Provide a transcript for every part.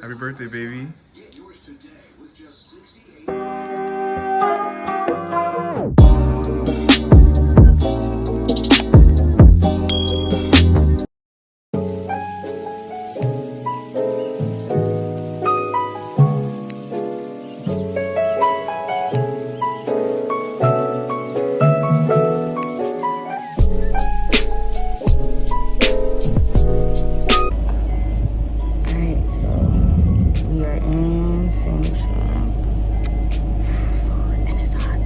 Happy birthday, baby. Alright, so we are in St.Lucia and it's hot.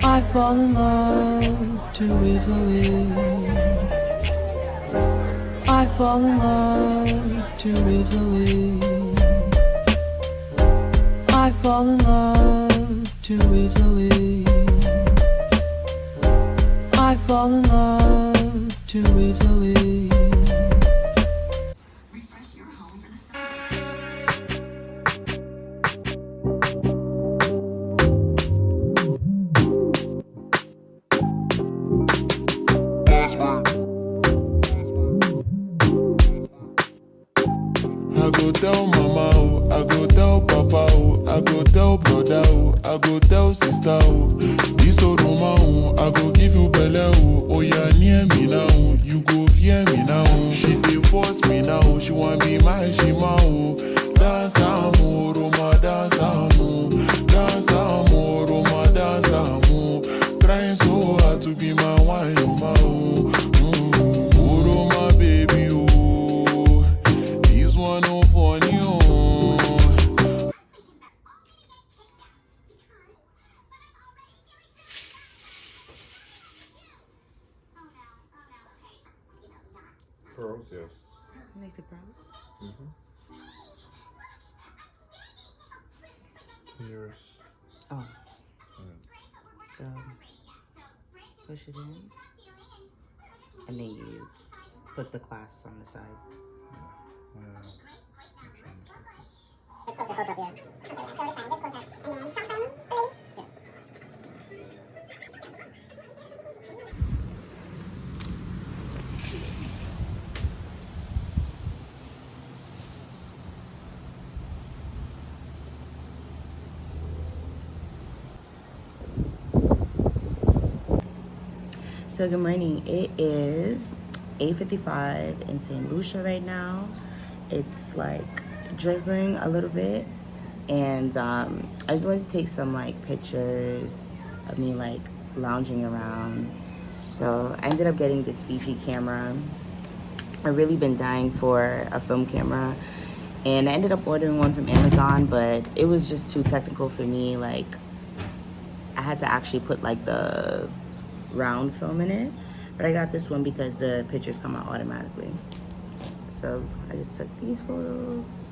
I fall in love too easily. I fall in love too easily. I fall in love too easily. I fall in love too easily. Refresh your home for the summer. I go tell mama, oh, I go tell papa, oh, I go tell brother, oh, I go tell sister, oh. This old woman, oh, I go give you belle, oh yeah, near me now, you go fear me now. She dey force me now, she want me my shima, oh. Dance amo, Roma, dance amo, dance amo, Roma, dance amo. Trying so hard to be my wine, oh. Oh, Roma, baby, oh. This one no funny, oh. Pearls, yes. Make the pearls. Yours. Oh. So push it in. And then you put the clasps on the side. So good morning. It is 8:55 in St. Lucia right now. It's like drizzling a little bit, and I just wanted to take some like pictures of me like lounging around. So I ended up getting this Fiji camera. I've really been dying for a film camera, and I ended up ordering one from Amazon, but it was just too technical for me. Like I had to actually put like the round film in it, but I got this one because the pictures come out automatically. So I just took these photos.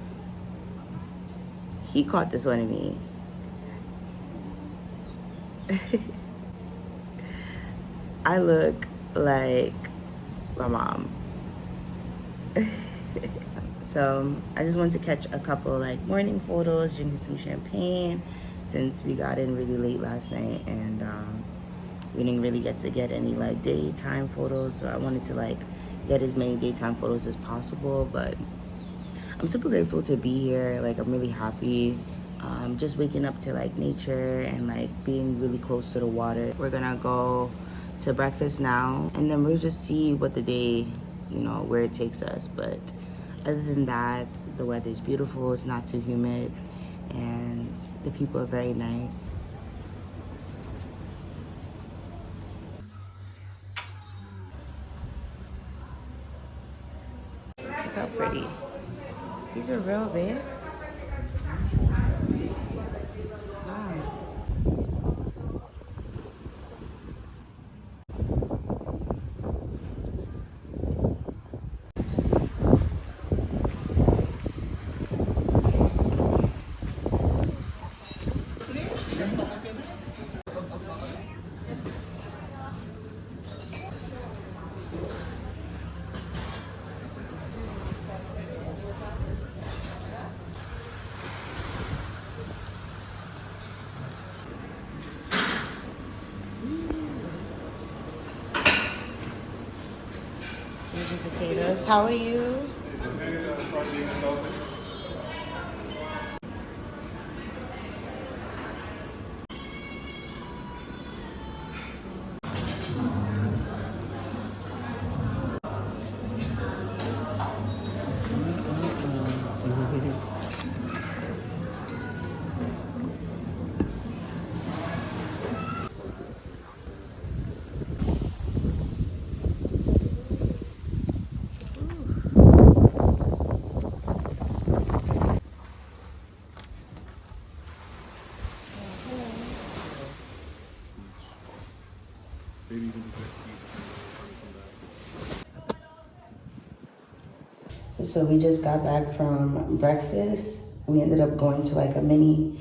He caught this one of me. I look like my mom. So I just wanted to catch a couple like morning photos, drinking some champagne, since we got in really late last night, and we didn't really get to get any like daytime photos. So I wanted to like get as many daytime photos as possible. But I'm super grateful to be here. Like I'm really happy. Just waking up to like nature and like being really close to the water. We're gonna go to breakfast now, and then we'll just see what the day, you know, where it takes us. But other than that, the weather's beautiful. It's not too humid, and the people are very nice. how pretty. These are real big. Wow. Potatoes. How are you? So we just got back from breakfast. We ended up going to like a mini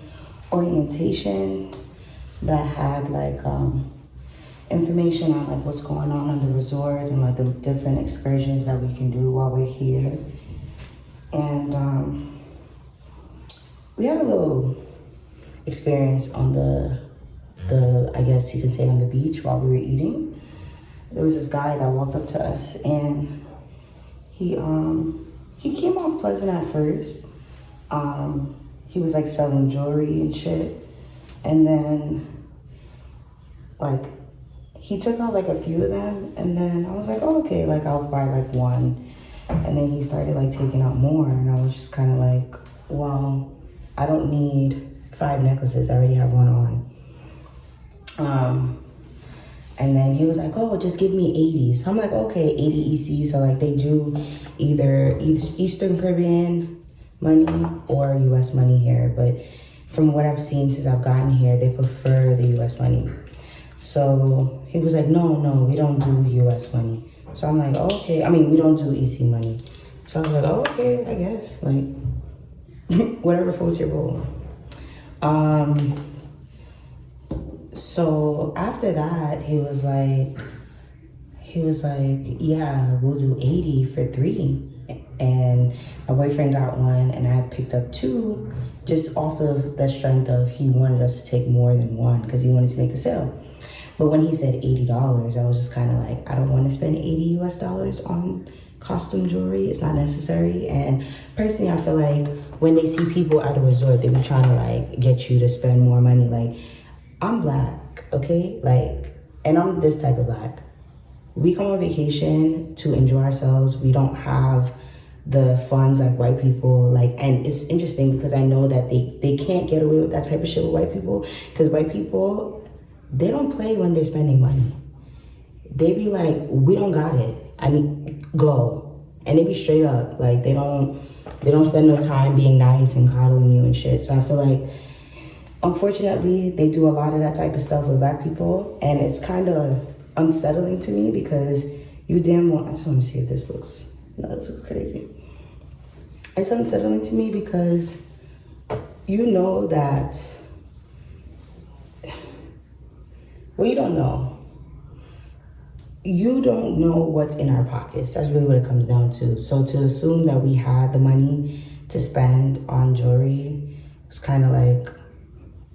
orientation that had like information on like what's going on the resort and like the different excursions that we can do while we're here. And we had a little experience on the I guess you could say on the beach while we were eating. There was this guy that walked up to us and he came off pleasant at first. He was like selling jewelry and shit. And then like he took out like a few of them and then I was like, oh, okay, like I'll buy like one. And then he started like taking out more and I was just kind of like, well, I don't need 5 necklaces. I already have one on. And then he was like, oh, just give me 80. So I'm like, okay, 80 EC. So like they do either Eastern Caribbean money or US money here. But from what I've seen since I've gotten here, they prefer the US money. So he was like, no, we don't do US money. So I'm like, oh, okay. I mean, we don't do EC money. So I was like, oh, okay, I guess. Like, whatever floats your boat. So after that, he was like, yeah, we'll do 80 for 3. And my boyfriend got one and I picked up 2 just off of the strength of he wanted us to take more than one because he wanted to make the sale. But when he said $80, I was just kind of like, I don't want to spend $80 US on costume jewelry. It's not necessary. And personally, I feel like when they see people at a resort, they be trying to like get you to spend more money. Like, I'm black, okay? Like, and I'm this type of black. We come on vacation to enjoy ourselves. We don't have the funds like white people. Like, and it's interesting because I know that they can't get away with that type of shit with white people because white people, they don't play when they're spending money. They be like, we don't got it. I need go. And they be straight up. Like, they don't spend no time being nice and coddling you and shit. So I feel like, unfortunately, they do a lot of that type of stuff with black people, and it's kind of unsettling to me because you damn well, I just want to see if this looks, no, this looks crazy. It's unsettling to me because you know that, well, you don't know. You don't know what's in our pockets. That's really what it comes down to. So to assume that we had the money to spend on jewelry, it's kind of like,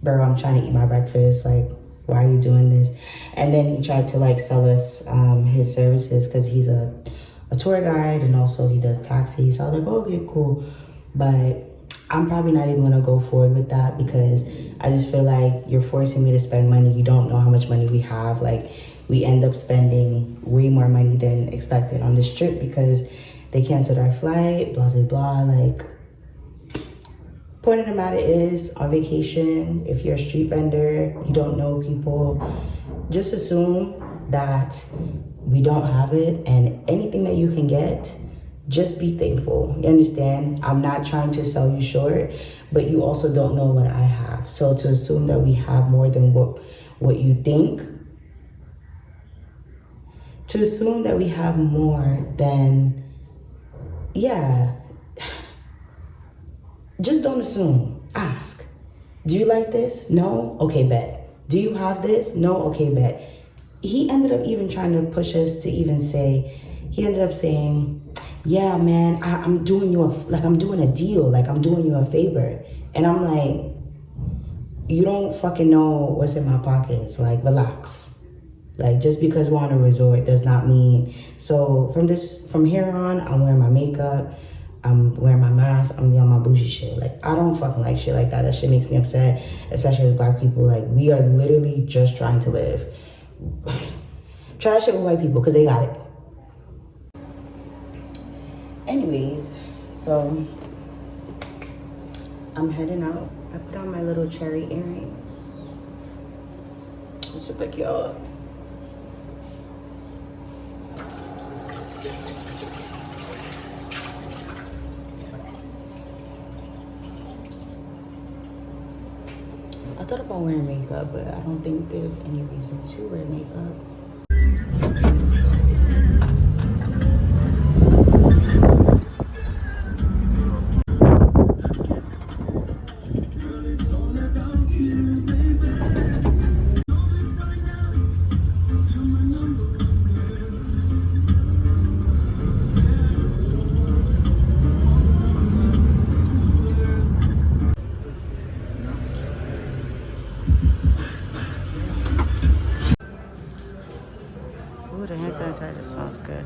bro, I'm trying to eat my breakfast. Like, why are you doing this? And then he tried to like sell us his services because he's a tour guide and also he does taxis. So I was like, oh, okay, cool. But I'm probably not even gonna go forward with that because I just feel like you're forcing me to spend money. You don't know how much money we have. Like, we end up spending way more money than expected on this trip because they canceled our flight, blah, blah, blah. Like, point of the matter is, on vacation, if you're a street vendor, you don't know people, just assume that we don't have it, and anything that you can get, just be thankful. You understand? I'm not trying to sell you short, but you also don't know what I have. So to assume that we have more than what you think, to assume that we have more than, yeah, just don't assume. Ask. Do you like this? No? Okay, bet. Do you have this? No? Okay, bet. He ended up even trying to push us to even say, he ended up saying, yeah, man, I'm doing you I'm doing a deal, like I'm doing you a favor. And I'm like, you don't fucking know what's in my pockets. Like, relax. Like, just because we're on a resort does not mean. So from here on, I'm wearing my makeup, I'm wearing my mask, I'm on my bougie shit. Like, I don't fucking like shit like that. That shit makes me upset, especially as Black people. Like, we are literally just trying to live. Try that shit with white people, because they got it. Anyways, so I'm heading out. I put on my little cherry earrings. Super cute. I thought about wearing makeup, but I don't think there's any reason to wear makeup. Ooh, the hand sanitizer smells good.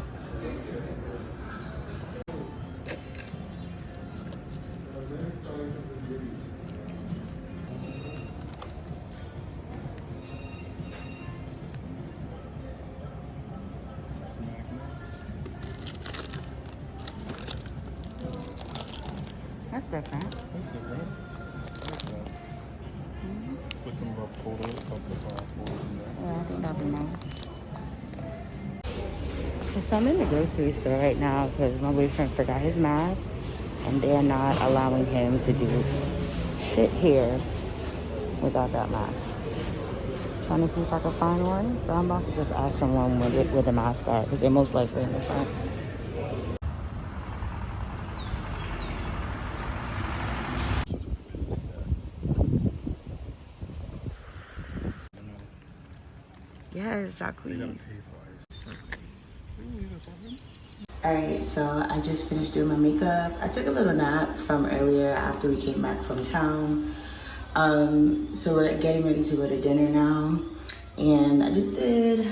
That's different. Put some of our photos, photos in there. Yeah, I think that'd be nice. So I'm in the grocery store right now because my boyfriend forgot his mask and they're not allowing him to do shit here without that mask. Trying to see if I can find one, but I'm about to just ask someone with a mask at because they're most likely in the front. Yes, Jacqueline. Alright, so I just finished doing my makeup. I took a little nap from earlier after we came back from town. So we're getting ready to go to dinner now. And I just did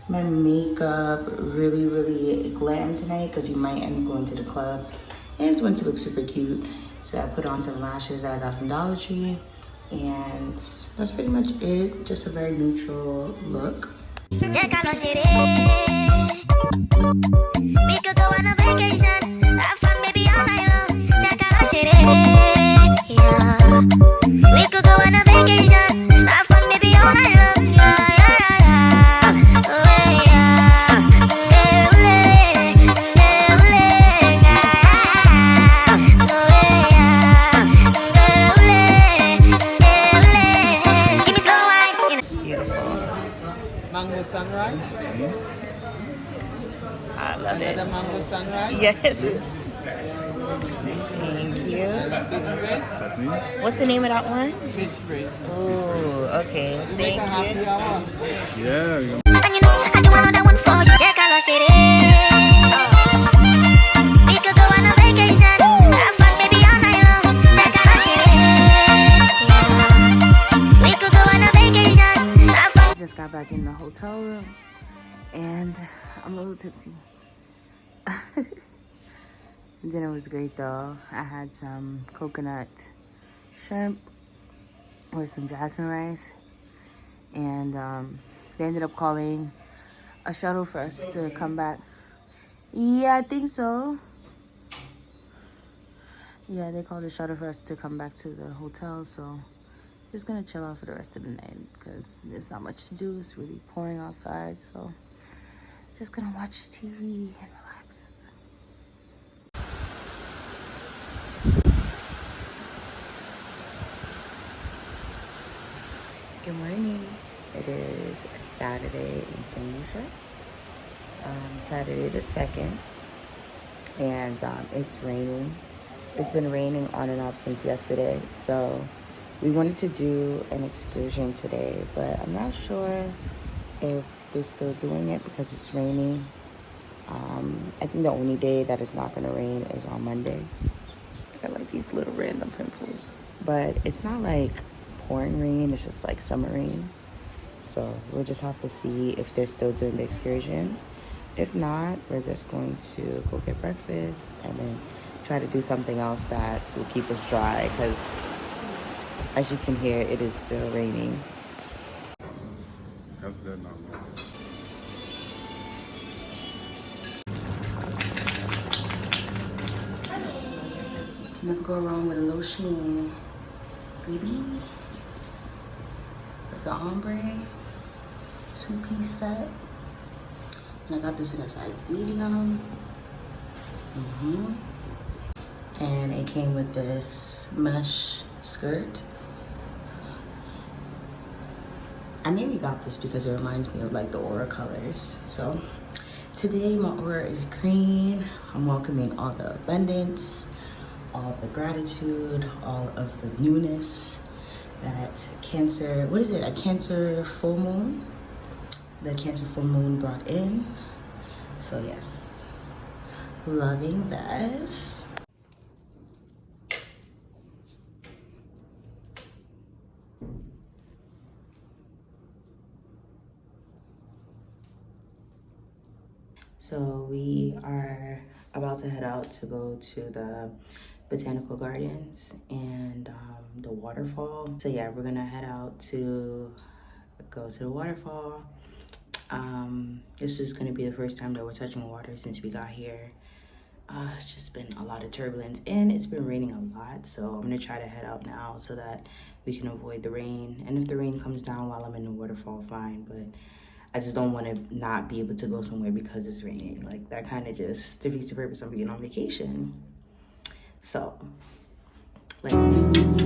my makeup really glam tonight because we might end up going to the club. And I just wanted to look super cute. So I put on some lashes that I got from Dollar Tree. And that's pretty much it. Just a very neutral look. We could go on a vacation, have fun maybe all night long. Check out our shit, yeah. We could go on a vacation, have fun maybe all night long. Yeah. Oh yeah. Give me slow wine. Mango sunrise. I love it. The mango sunrise. Yes. Thank you. That's me? What's the name of that one? Beach breeze. Ooh, okay. Make a Thank happy you. hour. Yeah. And you know, I do another one for you. Check out our shit. We could go on a vacation, have fun maybe all night long. Check out our shit. Yeah. We could go on a vacation, have fun. Just got back in the hotel room and I'm a little tipsy. Dinner was great though. I had some coconut shrimp with some jasmine rice, and they ended up calling a shuttle for us to come back. Yeah, I think so. Yeah, they called a shuttle for us to come back to the hotel, so just gonna chill out for the rest of the night because there's not much to do. It's really pouring outside, so just gonna watch TV and relax. Good morning. It is Saturday in St. Lucia. Saturday the 2nd. And it's raining. It's been raining on and off since yesterday. So we wanted to do an excursion today, but I'm not sure if they're still doing it because it's raining. I think the only day that it's not gonna rain is on Monday. I got like these little random pimples, but it's not like pouring rain, it's just like summer rain. So we'll just have to see if they're still doing the excursion. If not, we're just going to go get breakfast and then try to do something else that will keep us dry, because as you can hear, it is still raining. How's that not normal? Never go wrong with a little sheen, baby. The ombre 2-piece set, and I got this in a size medium. And it came with this mesh skirt. I mainly got this because it reminds me of like the aura colors. So today my aura is green. I'm welcoming all the abundance, all the gratitude, all of the newness that Cancer, what is it? A Cancer full moon? The Cancer full moon brought in. So yes, loving this. So we are about to head out to go to the botanical gardens and the waterfall. So yeah, we're gonna head out to go to the waterfall. This is gonna be the first time that we're touching water since we got here. It's just been a lot of turbulence and it's been raining a lot, so I'm gonna try to head out now so that we can avoid the rain. And if the rain comes down while I'm in the waterfall, fine, but I just don't want to not be able to go somewhere because it's raining. Like, that kind of just defeats the purpose of being on vacation. So, let's see.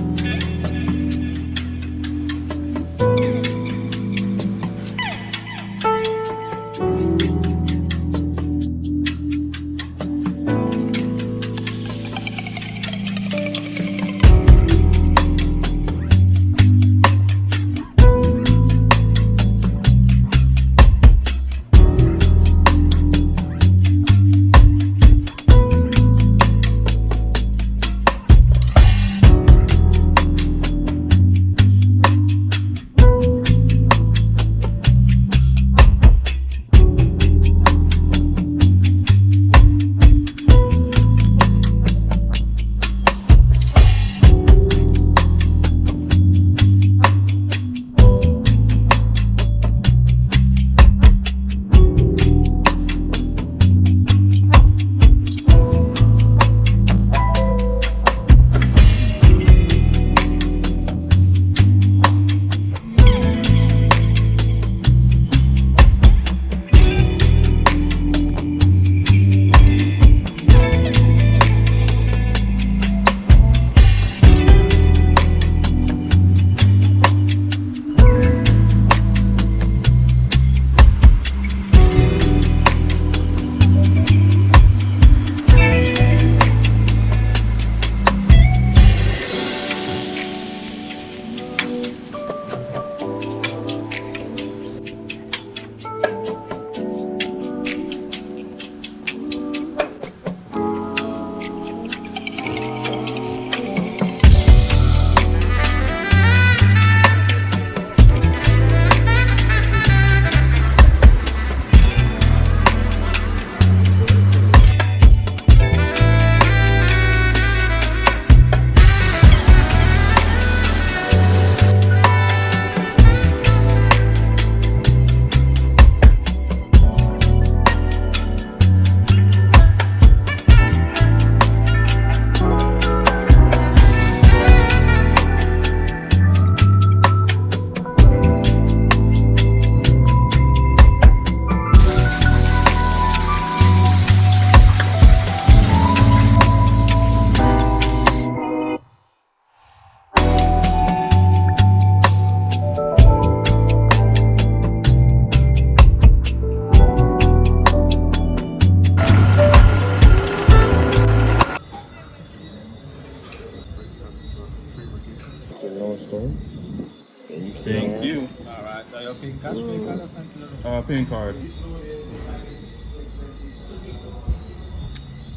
pink card.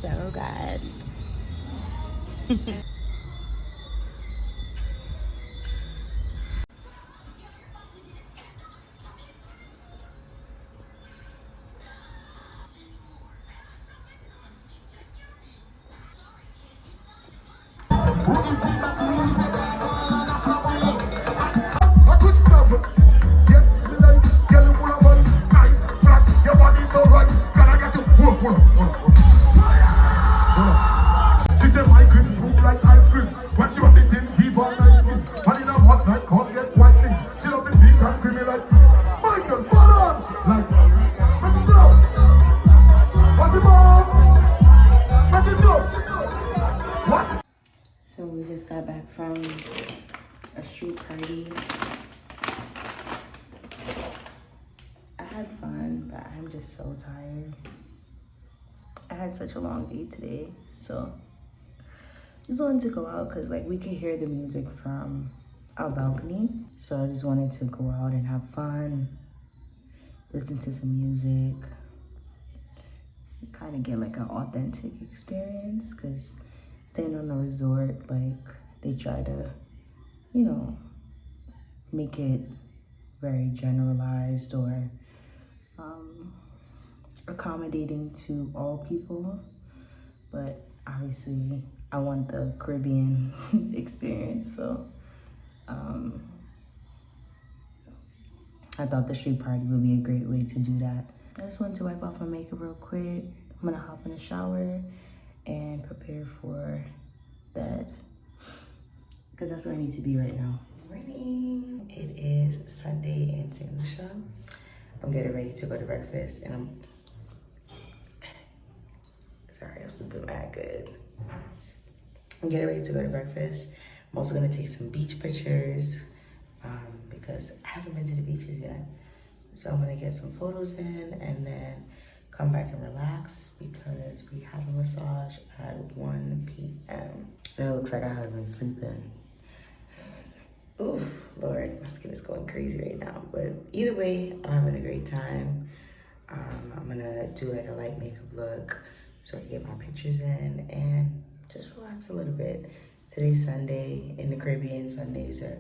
So good. I could stop it. Yes, me like girl full of buns, nice, plus your body so right. Can I get you? Pull up. She said my cream smooth like ice cream. When she want the thing, keep on nice skin. And in a hot night, can't get whitening. She love the pink and creamy like Michael, balance. Like, make it drop. What's the box? Make it drop. What? So we just got back from a street party. I had fun, but I'm just so tired. I had such a long day today, so just wanted to go out because like we could hear the music from our balcony. So I just wanted to go out and have fun, listen to some music, kind of get like an authentic experience because staying on a resort, like they try to, you know, make it very generalized or accommodating to all people, but obviously I want the Caribbean experience, so I thought the street party would be a great way to do that. I just wanted to wipe off my makeup real quick. I'm gonna hop in the shower and prepare for bed because that's where I need to be right now. Morning. It is Sunday in St. Lucia. I'm getting ready to go to breakfast and I'm sorry, I'm sleeping mad good. I'm getting ready to go to breakfast. I'm also gonna take some beach pictures because I haven't been to the beaches yet. So I'm gonna get some photos in and then come back and relax because we have a massage at 1 p.m. And it looks like I haven't been sleeping. Oh, Lord, my skin is going crazy right now. But either way, I'm having a great time. I'm gonna do like a light makeup look so I can get my pictures in and just relax a little bit. Today's Sunday. In the Caribbean, Sundays are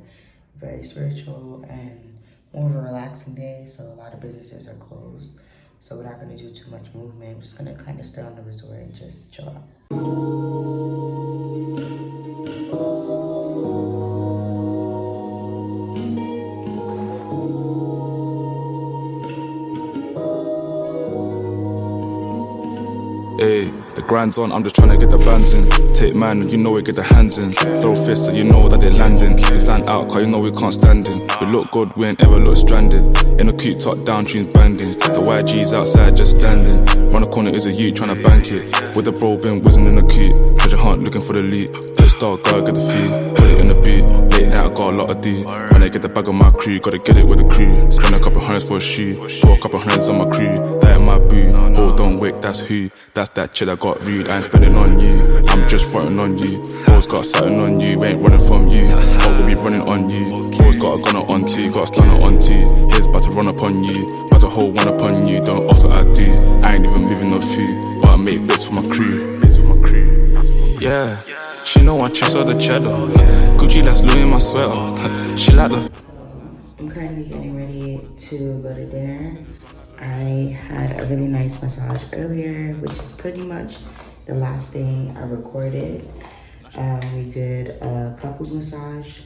very spiritual and more of a relaxing day, so a lot of businesses are closed. So we're not gonna do too much movement. We're just gonna kind of stay on the resort and just chill out. Ayy, the grind's on, I'm just tryna get the bands in. Take man, and you know we get the hands in. Throw fists, and you know that they landing. We stand out, cause you know we can't stand in. We look good, we ain't ever look stranded. In a cute top down, tunes banging. The YG's outside just standing. Round the corner is a youth tryna bank it. With the bro been whizzing in the coupe. Treasure hunt looking for the lead. Put star, gotta get the fee. Put it in the beat. Late night, I got a lot of D. When I get the bag on my crew, gotta get it with the crew. Spend a couple hundreds for a shoe. Put a couple hundreds on my crew. That in my boo. Oh, don't wake, that's who. That's that chick that got rude. I ain't spending on you. I'm just fronting on you. Bro's got something on you. We ain't running from you. But we'll be running on you. Bro's got a gunner on T. Got a stunner on T. Here's about to run upon you. About to hold one upon you. Don't ask what I do. I ain't even moving no few. But I make bits for my crew. Yeah. She know I chase her the cheddar. Gucci, that's Louis in my sweater. She like the. I'm currently getting ready to go to dinner. I had a really nice massage earlier, which is pretty much the last thing I recorded. We did a couples massage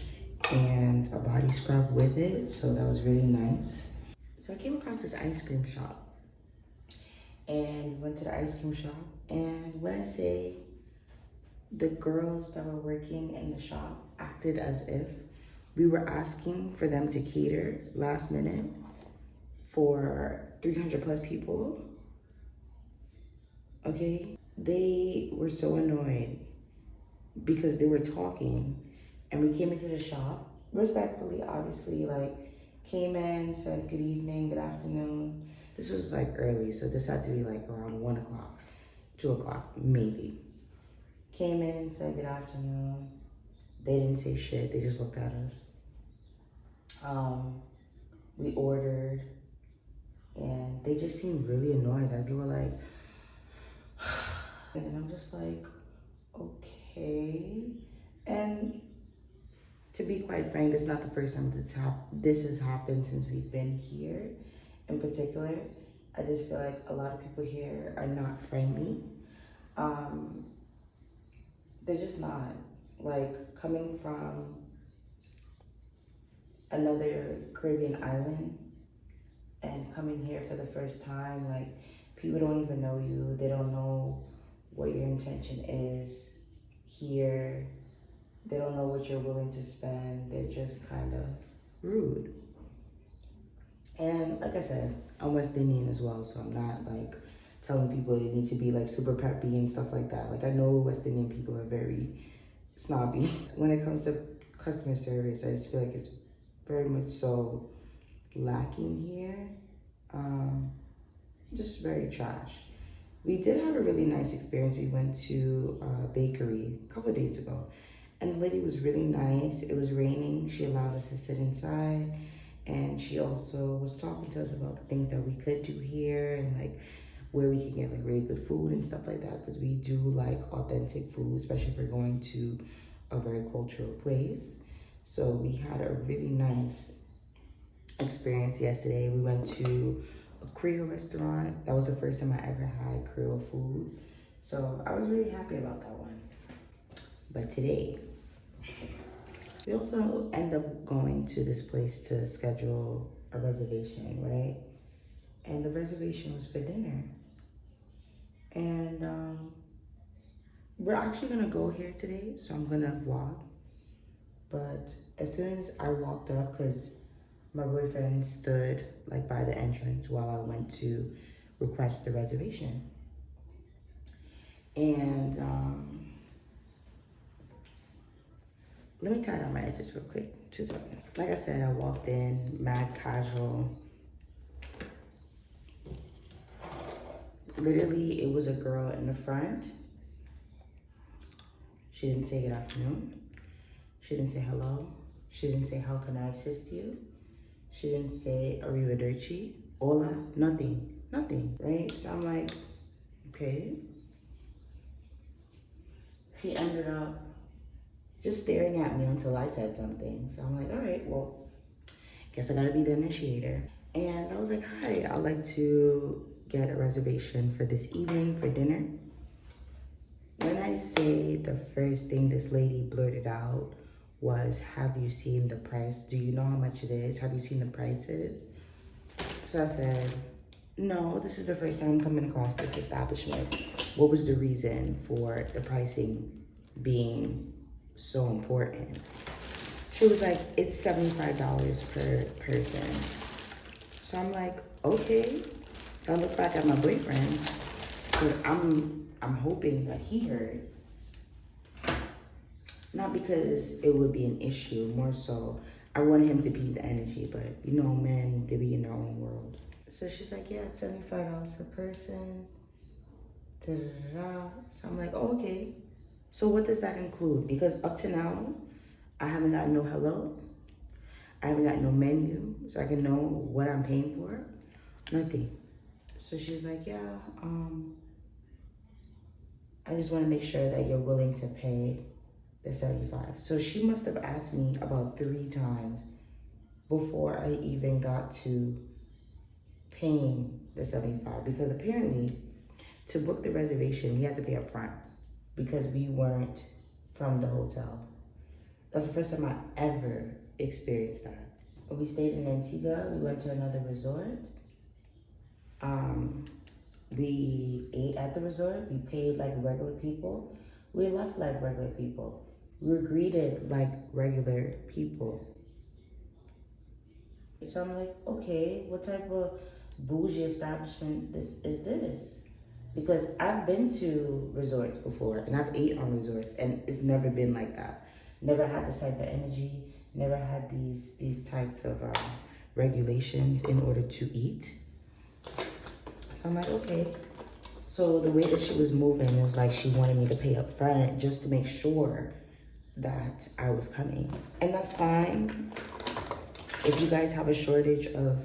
and a body scrub with it, so that was really nice. So I came across this ice cream shop and went to the ice cream shop, and when I say the girls that were working in the shop acted as if we were asking for them to cater last minute for 300 plus people, okay? They were so annoyed because they were talking and we came into the shop, respectfully, obviously, like came in, said good evening, good afternoon. This was like early, so this had to be like around 1 o'clock, 2 o'clock, maybe. Came in, said good afternoon. They didn't say shit, they just looked at us. We ordered. and they just seemed really annoyed. Like they were like, and I'm just like, okay. And to be quite frank, it's not the first time this has happened since we've been here. In particular, I just feel like a lot of people here are not friendly. They're just not. Like, coming from another Caribbean island and coming here for the first time, like, people don't even know you. They don't know what your intention is here. They don't know what you're willing to spend. They're just kind of rude. And like I said, I'm West Indian as well, so I'm not like telling people they need to be like super peppy and stuff like that. Like, I know West Indian people are very snobby. When it comes to customer service, I just feel like it's very much so lacking here. Just very trash. We did have a really nice experience. We went to a bakery a couple of days ago, and the lady was really nice. It was raining. She allowed us to sit inside, and she also was talking to us about the things that we could do here and like where we can get like really good food and stuff like that, because we do like authentic food, especially if we're going to a very cultural place. So we had a really nice experience yesterday. We went to a Creole restaurant. That was the first time I ever had Creole food. So I was really happy about that one. But today, we also end up going to this place to schedule a reservation, right? And the reservation was for dinner. And we're actually gonna go here today, so I'm gonna vlog. But as soon as I walked up, because my boyfriend stood like by the entrance while I went to request the reservation. And let me tie down my edges real quick, 2 seconds. Like I said, I walked in, mad casual. Literally, it was a girl in the front. She didn't say good afternoon. She didn't say hello. She didn't say how can I assist you. She didn't say arrivederci, hola, nothing, right? So I'm like, okay. She ended up just staring at me until I said something. So I'm like, all right, well, guess I gotta be the initiator. And I was like, hi, I'd like to get a reservation for this evening for dinner. When I say the first thing this lady blurted out was, have you seen the price? Do you know how much it is? Have you seen the prices? So I said, no, this is the first time I'm coming across this establishment. What was the reason for the pricing being so important? She was like, it's $75 per person. So I'm like, okay. So I look back at my boyfriend, but I'm hoping that he heard. Not because it would be an issue, more so I wanted him to be the energy, but you know, men, they be in their own world. So she's like, yeah, it's $75 per person. Da, da, da. So I'm like, oh, okay. So what does that include? Because up to now, I haven't got no hello. I haven't got no menu, so I can know what I'm paying for. Nothing. So she's like, yeah, I just want to make sure that you're willing to pay the 75. So she must have asked me about 3 times before I even got to paying the 75, because apparently to book the reservation, we had to pay up front because we weren't from the hotel. That's the first time I ever experienced that. We stayed in Antigua, we went to another resort. We ate at the resort, we paid like regular people. We left like regular people. We were greeted like regular people. So I'm like, okay, what type of bougie establishment is this? Because I've been to resorts before and I've ate on resorts and it's never been like that. Never had this type of energy, never had these types of regulations in order to eat. So I'm like, okay. So the way that she was moving, it was like she wanted me to pay up front just to make sure that I was coming. And that's fine. If you guys have a shortage of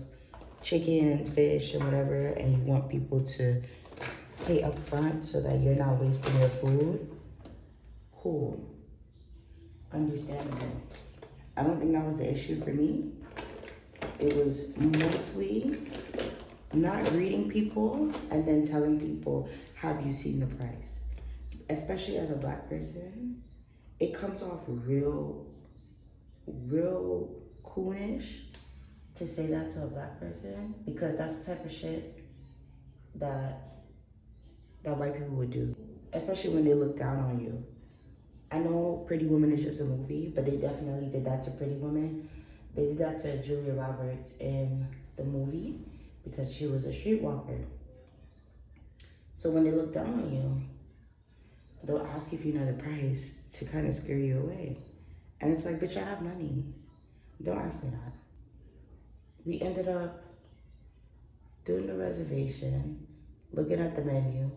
chicken and fish and whatever, and you want people to pay up front so that you're not wasting your food, cool. Understandable. I don't think that was the issue for me. It was mostly not reading people and then telling people, have you seen the price? Especially as a Black person, it comes off real coonish to say that to a Black person, because that's the type of shit that white people would do, especially when they look down on you. I know Pretty Woman is just a movie, but they definitely did that to Pretty Woman. They did that to Julia Roberts in the movie because she was a streetwalker. So when they look down on you, they'll ask you if you know the price to kind of scare you away. And it's like, bitch, I have money. Don't ask me that. We ended up doing the reservation, looking at the menu.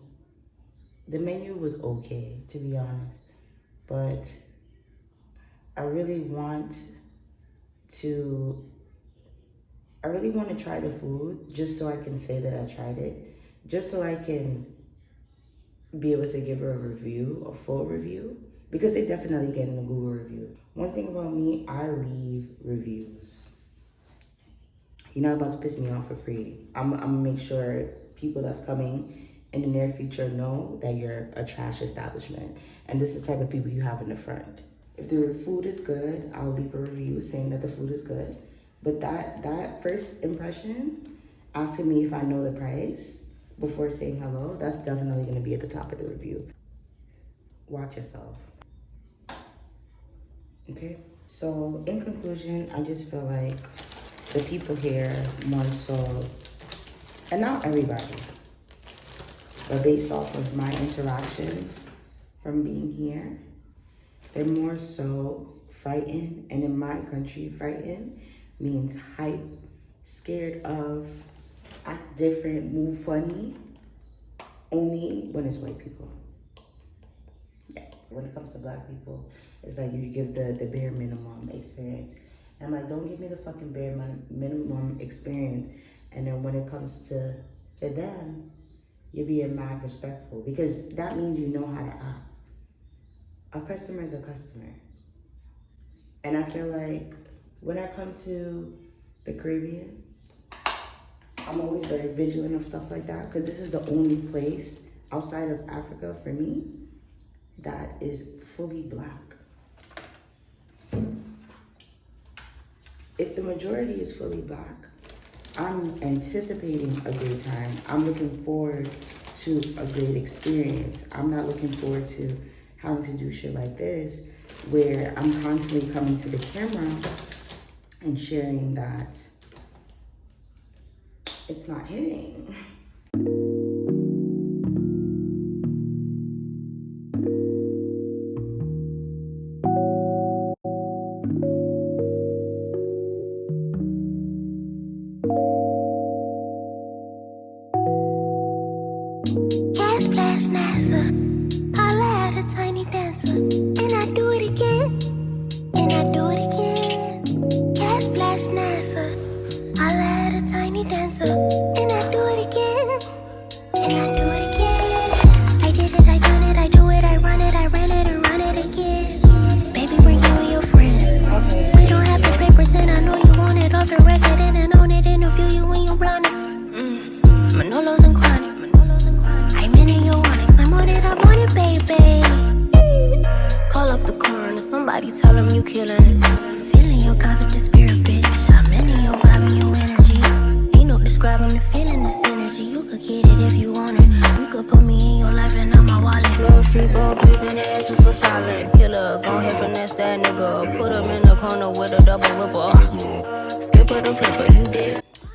The menu was okay, to be honest. But I really want to try the food just so I can say that I tried it, just so I can be able to give her a review, a full review, because they definitely get in a Google review. One thing about me, I leave reviews. You're not about to piss me off for free. I'm gonna make sure people that's coming in the near future know that you're a trash establishment. And this is the type of people you have in the front. If the food is good, I'll leave a review saying that the food is good. But that first impression, asking me if I know the price before saying hello, that's definitely gonna be at the top of the review. Watch yourself. Okay? So in conclusion, I just feel like the people here more so, and not everybody, but based off of my interactions from being here, they're more so frightened. And in my country, frightened means hype, scared of, act different, move funny, only when it's white people. Yeah, when it comes to Black people, it's like you give the bare minimum experience. And I'm like, don't give me the fucking bare minimum experience. And then when it comes to them, you're being mad respectful, because that means you know how to act. A customer is a customer. And I feel like when I come to the Caribbean, I'm always very vigilant of stuff like that, because this is the only place outside of Africa for me that is fully Black. If the majority is fully Black, I'm anticipating a great time. I'm looking forward to a great experience. I'm not looking forward to having to do shit like this, where I'm constantly coming to the camera and sharing that it's not hitting.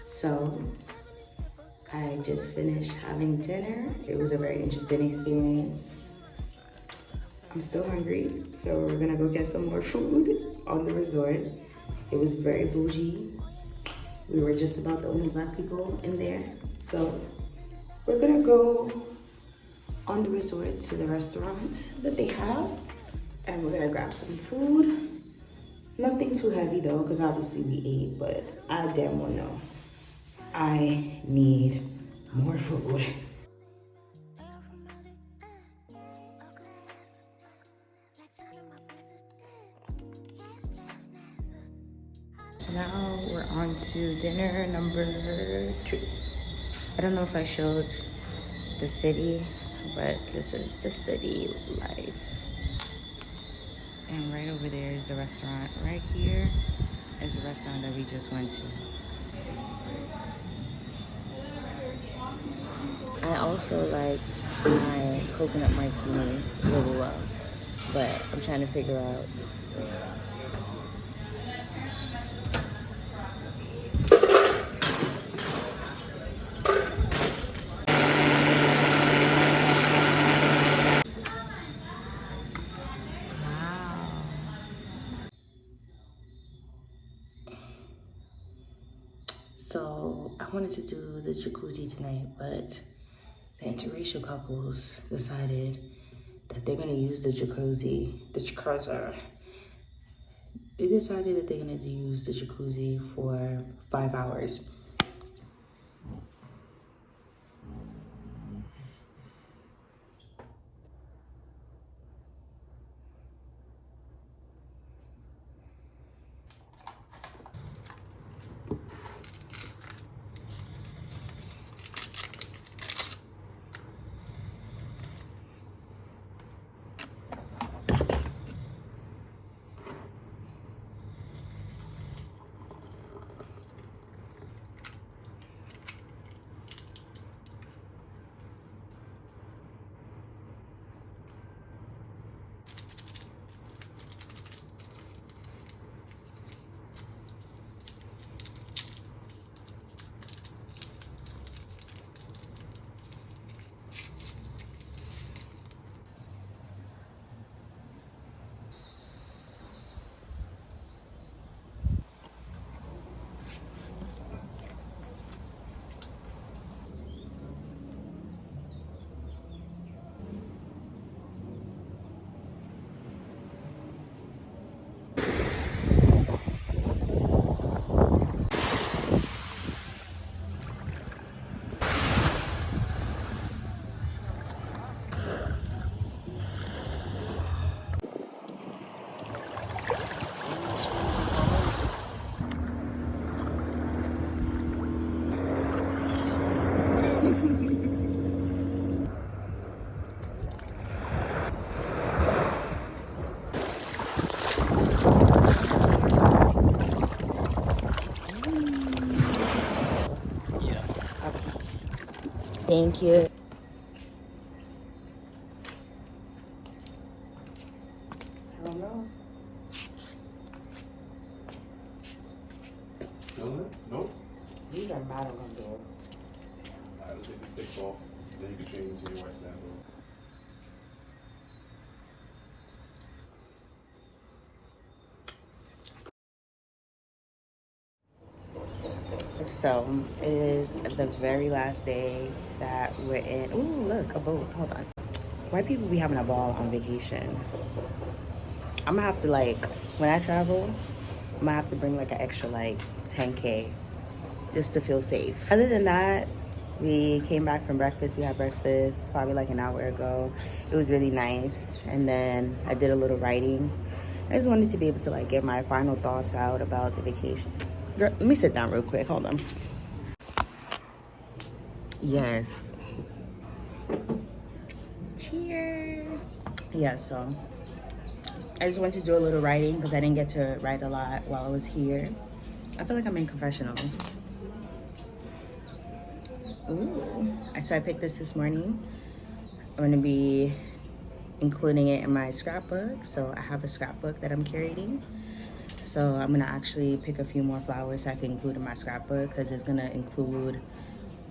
So I just finished having dinner. It was a very interesting experience. I'm still hungry, so we're gonna go get some more food on the resort. It was very bougie. We were just about the only Black people in there. So we're gonna go on the resort to the restaurant that they have, and we're gonna grab some food. Nothing too heavy though, because obviously we ate, but I damn well know I need more food. Now we're on to dinner number 2. I don't know if I showed the city, but this is the city life. And right over there is the restaurant. Right here is the restaurant that we just went to. I also liked my coconut martini really well, but I'm trying to figure out. So I wanted to do the jacuzzi tonight, but the interracial couples decided that they're gonna use the jacuzzi. They decided that they're gonna use the jacuzzi for 5 hours. Thank you. I don't know. Nope. These are not uncomfortable. Alright, let's take the sticks off. Then you can change into your white sandal. So it is the very last day that we're in. Ooh, look, a boat. Hold on. White people be having a ball on vacation. I'm gonna have to, like, when I travel, I'm gonna have to bring like an extra like 10K just to feel safe. Other than that, we came back from breakfast. We had breakfast probably like an hour ago. It was really nice. And then I did a little writing. I just wanted to be able to like get my final thoughts out about the vacation. Girl, let me sit down real quick. Hold on. Yes. Cheers. Yeah, so I just went to do a little writing because I didn't get to write a lot while I was here. I feel like I'm in confessional. Ooh. So I picked this morning. I'm gonna be including it in my scrapbook. So I have a scrapbook that I'm curating. So I'm gonna actually pick a few more flowers so I can include in my scrapbook because it's gonna include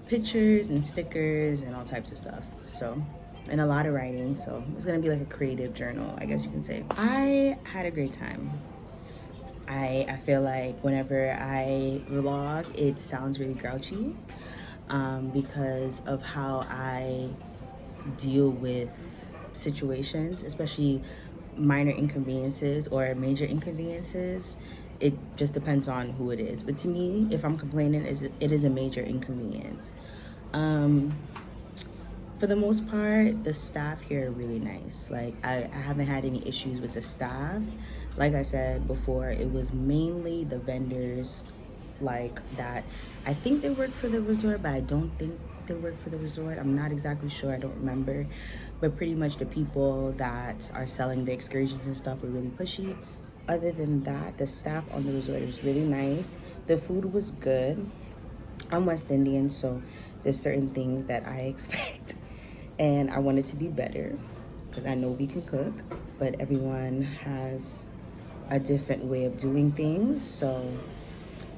pictures and stickers and all types of stuff. So, and a lot of writing. So it's gonna be like a creative journal, I guess you can say. I had a great time. I feel like whenever I vlog, it sounds really grouchy because of how I deal with situations, especially minor inconveniences or major inconveniences. it just depends on who it is. But to me, if I'm complaining, it is a major inconvenience. For the most part, the staff here are really nice. Like, I haven't had any issues with the staff. Like I said before, it was mainly the vendors, like, that I think they work for the resort, but I don't think they work for the resort. I'm not exactly sure, I don't remember. But pretty much the people that are selling the excursions and stuff were really pushy. Other than that, the staff on the resort was really nice. The food was good. I'm West Indian, so there's certain things that I expect, and I want it to be better because I know we can cook, but everyone has a different way of doing things. So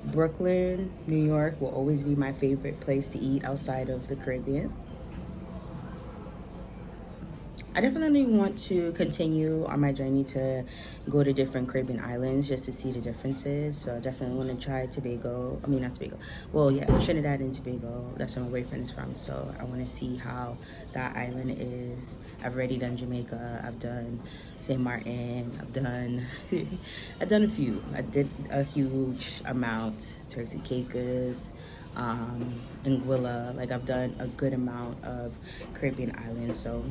Brooklyn, New York will always be my favorite place to eat outside of the Caribbean. I definitely want to continue on my journey to go to different Caribbean islands just to see the differences. So I definitely want to try Tobago. I mean, not Tobago. Well, yeah, Trinidad and Tobago. That's where my boyfriend is from. So I want to see how that island is. I've already done Jamaica. I've done St. Martin. I've done a few. I did a huge amount. Turks and Caicos, Anguilla. Like, I've done a good amount of Caribbean islands. So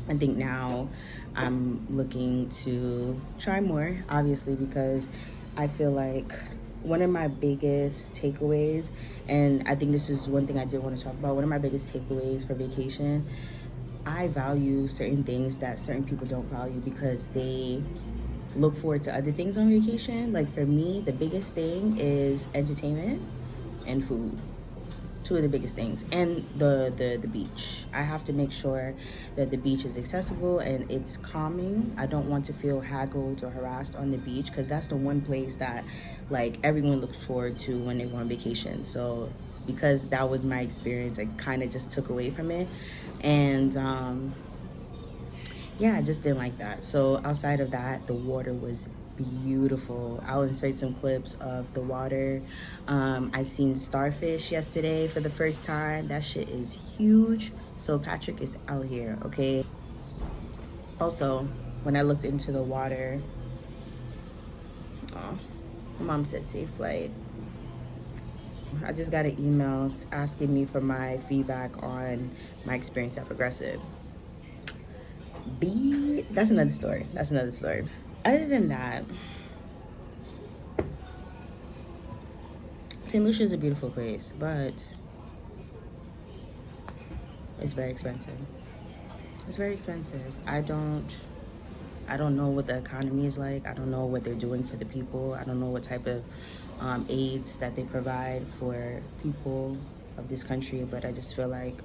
I think now I'm looking to try more, obviously, because I feel like one of my biggest takeaways, and I think this is one thing I did want to talk about, one of my biggest takeaways for vacation, I value certain things that certain people don't value because they look forward to other things on vacation. Like, for me, the biggest thing is entertainment and food. Two of the biggest things, and the beach. I have to make sure that the beach is accessible and it's calming. I don't want to feel haggled or harassed on the beach, because that's the one place that, like, everyone looks forward to when they go on vacation. So because that was my experience, I kind of just took away from it, and yeah, I just didn't like that. So outside of that, the water was beautiful. I'll insert some clips of the water. I seen starfish yesterday for the first time. That shit is huge. So Patrick is out here, okay? Also, when I looked into the water, oh, my mom said safe flight. I just got an email asking me for my feedback on my experience at Progressive. That's another story. Other than that, St. Lucia is a beautiful place, but it's very expensive. I don't know what the economy is like. I don't know what they're doing for the people. I don't know what type of aids that they provide for people of this country, but I just feel like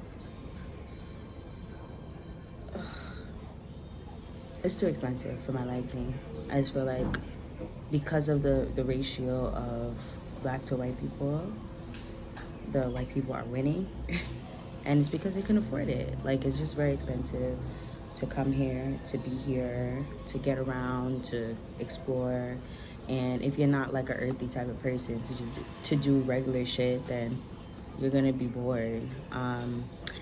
it's too expensive for my liking. I just feel like because of the ratio of black to white people, the white people are winning. And it's because they can afford it. Like, it's just very expensive to come here, to be here, to get around, to explore. And if you're not like an earthy type of person to do regular shit, then you're gonna be bored.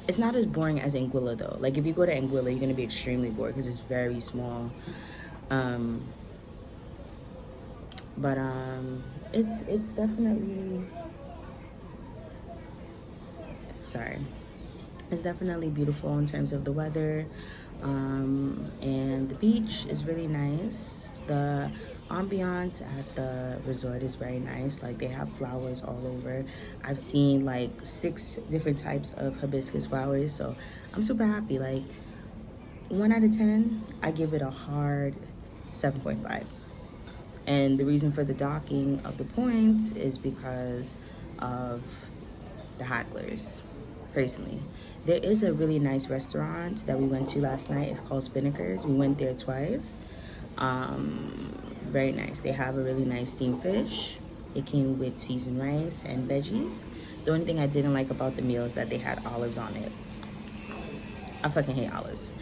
It's not as boring as Anguilla though. Like, if you go to Anguilla, you're gonna be extremely bored because it's very small. But it's definitely, it's definitely beautiful in terms of the weather, and the beach is really nice. The ambiance at the resort is very nice. Like, they have flowers all over. I've seen like 6 different types of hibiscus flowers, so I'm super happy. Like, 1 out of 10, I give it a hard 7.5. And the reason for the docking of the points is because of the hagglers. Personally, there is a really nice restaurant that we went to last night. It's called Spinnakers. We went there twice. Very nice. They have a really nice steamed fish. It came with seasoned rice and veggies. The only thing I didn't like about the meal is that they had olives on it. I fucking hate olives.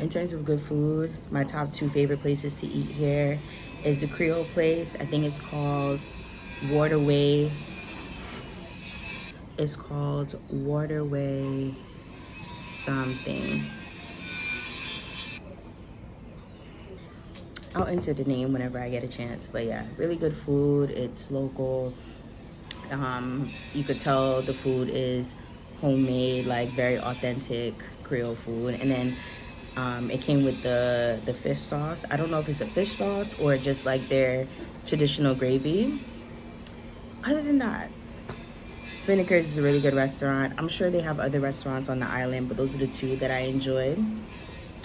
In terms of good food, my top 2 favorite places to eat here is the Creole place. I think it's called Waterway. It's called Waterway something. I'll enter the name whenever I get a chance. But yeah, really good food. It's local. You could tell the food is homemade, like very authentic Creole food. And then it came with the fish sauce. I don't know if it's a fish sauce or just like their traditional gravy. Other than that, Spinnaker's is a really good restaurant. I'm sure they have other restaurants on the island, but those are the two that I enjoyed.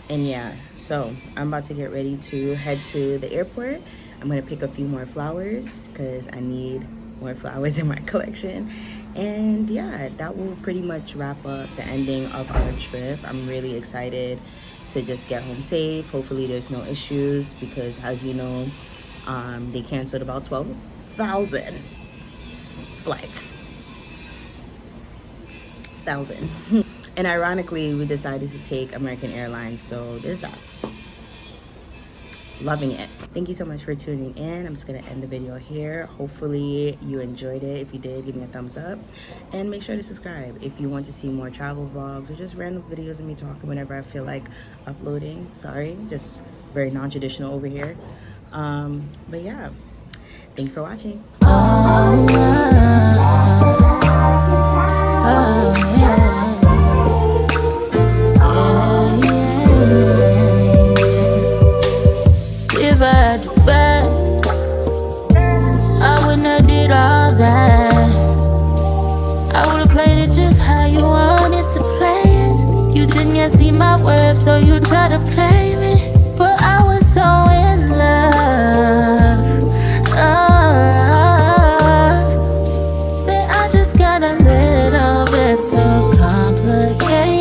And yeah, so I'm about to get ready to head to the airport. I'm gonna pick a few more flowers because I need more flowers in my collection. And yeah, that will pretty much wrap up the ending of our trip. I'm really excited to just get home safe. Hopefully there's no issues because, as you know, they canceled about 12,000 flights. And ironically, we decided to take American Airlines, so there's that. Loving it. Thank you so much for tuning in. I'm just gonna end the video here. Hopefully you enjoyed it. If you did, give me a thumbs up and make sure to subscribe if you want to see more travel vlogs or just random videos of me talking whenever I feel like uploading. Sorry, just very non-traditional over here. But yeah, thank you for watching. If I had to bet, I wouldn't have did all that. I would've played it just how you wanted to play it. You didn't yet see my worth, so you try to play me. But I was so in love, that I just got a little bit too complicated.